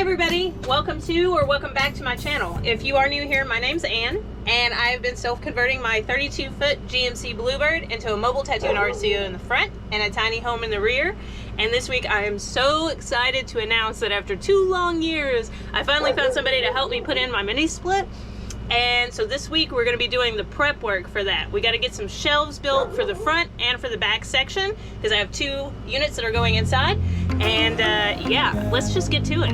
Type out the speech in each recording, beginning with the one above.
everybody, welcome to or welcome back to my channel. If you are new here, my name's Ann, and I've been self-converting my 32-foot GMC Bluebird into a mobile tattoo and art studio in the front and a tiny home in the rear. And this week I am so excited to announce that after 2 long years, I finally found somebody to help me put in my mini split. And so this week we're going to be doing the prep work for that. We got to get some shelves built for the front and for the back section because I have 2 units that are going inside. And yeah, let's just get to it.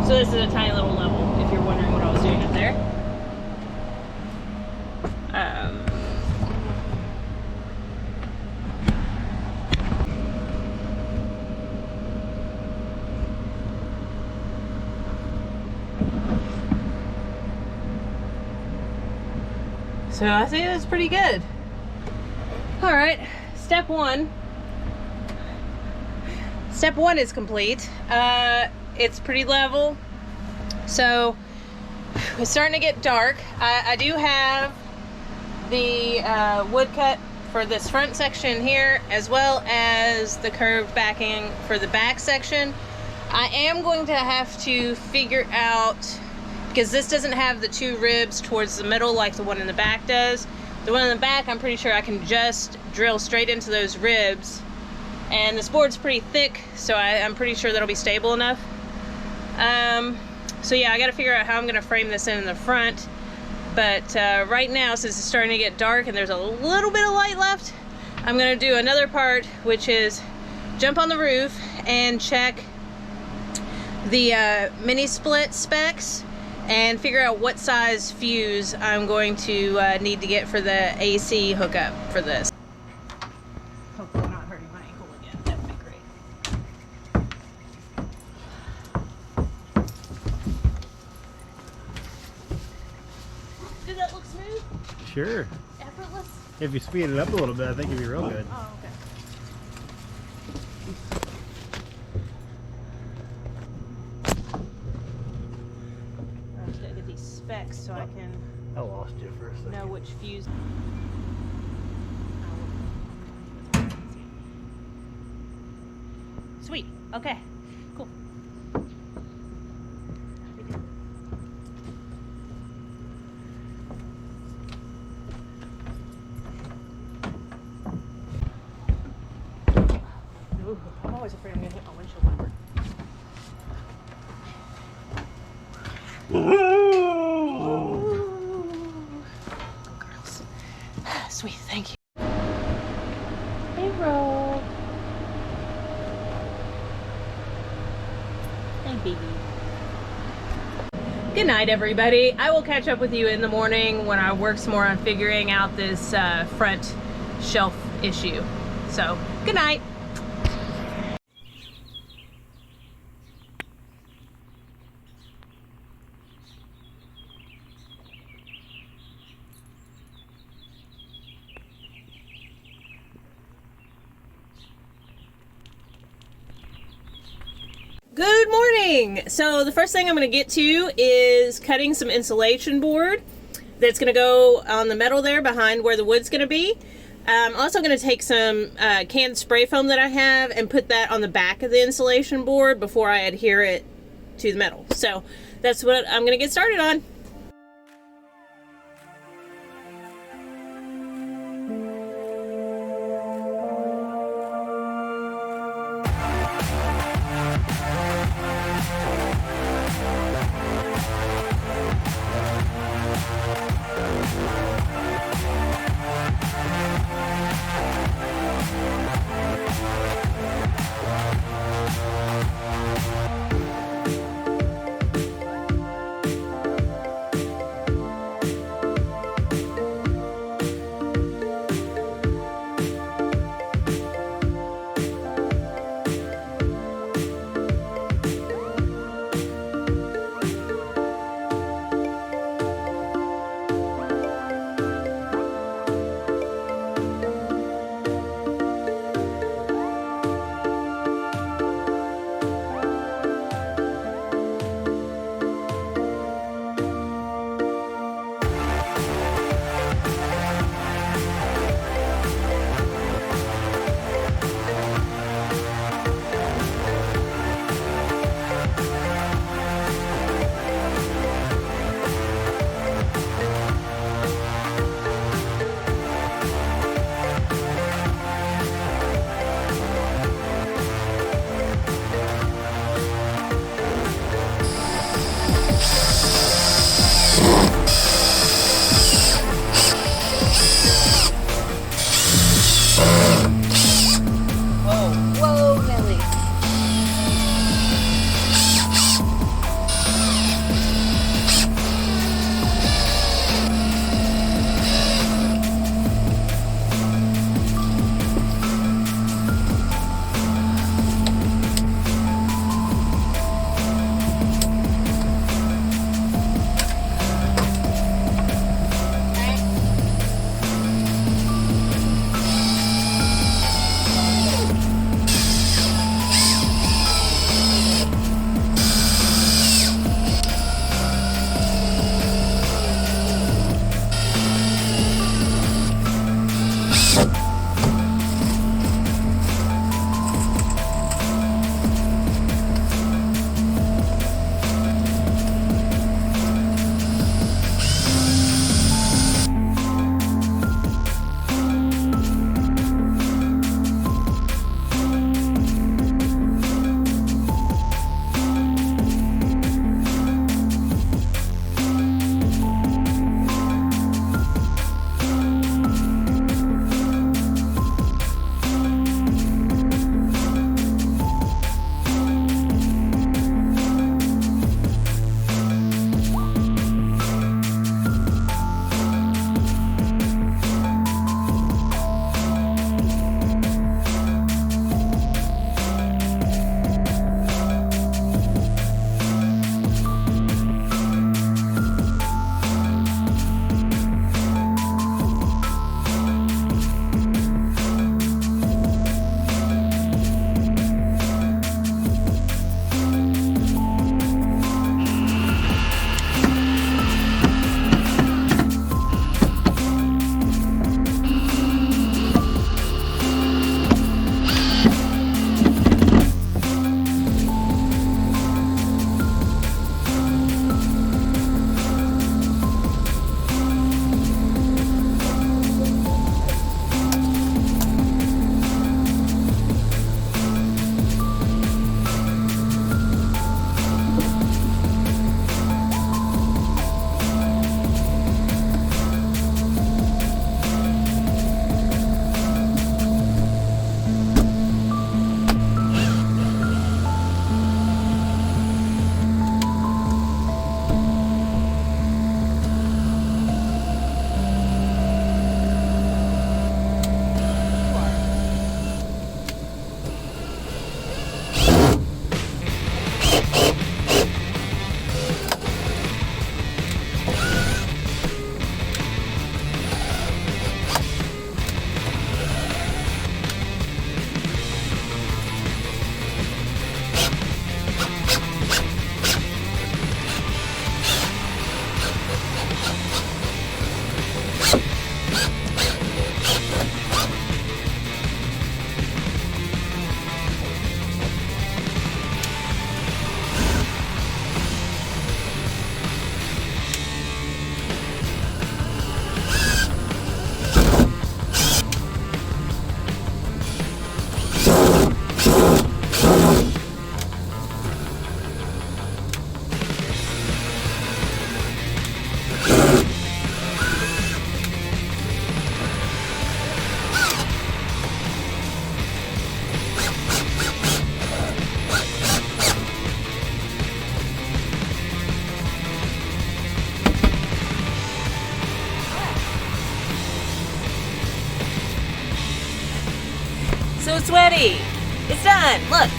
So this is a tiny little level, if you're wondering what I was doing up there. So I think that's pretty good. All right, step one. Step one is complete. It's pretty level, so it's starting to get dark. I do have the wood cut for this front section here, as well as the curved backing for the back section. I am going to have to figure out, because this doesn't have the 2 ribs towards the middle like the one in the back does. The one in the back, I'm pretty sure I can just drill straight into those ribs, and this board's pretty thick, so I'm pretty sure that'll be stable enough. So yeah, I got to figure out how I'm going to frame this in the front. But right now, since it's starting to get dark and there's a little bit of light left, I'm going to do another part, which is jump on the roof and check the mini split specs and figure out what size fuse I'm going to need to get for the AC hookup for this. Hopefully I'm not hurting my ankle again. That would be great. Did that look smooth? Sure. Effortless? If you speed it up a little bit, I think it'd be real good. Oh, okay. I just gotta get these specs so I can I lost you for a second. know which fuse. Sweet. Okay. Cool. Ooh, I'm always afraid I'm gonna hit my windshield wiper. Ooh. Girls. Sweet, thank you. Hey, Ro. Hey, baby. Good night, everybody. I will catch up with you in the morning when I work some more on figuring out this front shelf issue. So, good night. Good morning! So the first thing I'm going to get to is cutting some insulation board that's going to go on the metal there behind where the wood's going to be. I'm also going to take some canned spray foam that I have and put that on the back of the insulation board before I adhere it to the metal. So that's what I'm going to get started on. so sweaty. It's done. Look.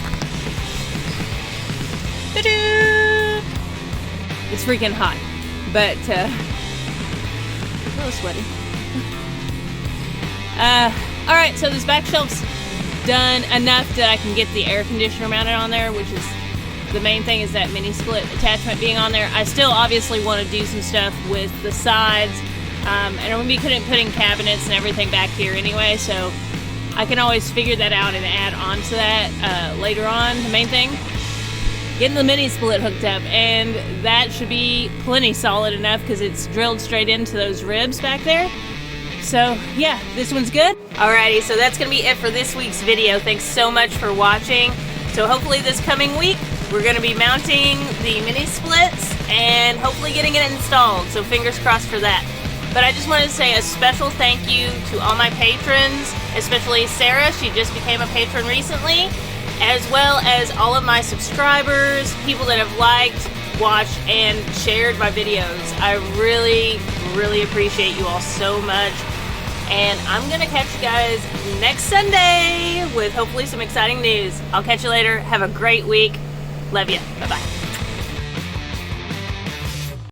Ta-da! It's freaking hot, but a little sweaty. All right, so this back shelf's done enough that I can get the air conditioner mounted on there, which is the main thing, is that mini split attachment being on there. I still obviously want to do some stuff with the sides, and I'm going to be putting cabinets and everything back here anyway, so I can always figure that out and add on to that later on. The main thing, getting the mini split hooked up, and that should be plenty solid enough because it's drilled straight into those ribs back there. So yeah, this one's good. Alrighty, so that's gonna be it for this week's video. Thanks so much for watching. So hopefully this coming week, we're gonna be mounting the mini splits and hopefully getting it installed. So fingers crossed for that. But I just wanted to say a special thank you to all my patrons, especially Sarah, she just became a patron recently, as well as all of my subscribers, people that have liked, watched, and shared my videos. I really, really appreciate you all so much. And I'm gonna catch you guys next Sunday with hopefully some exciting news. I'll catch you later. Have a great week. Love you. Bye-bye.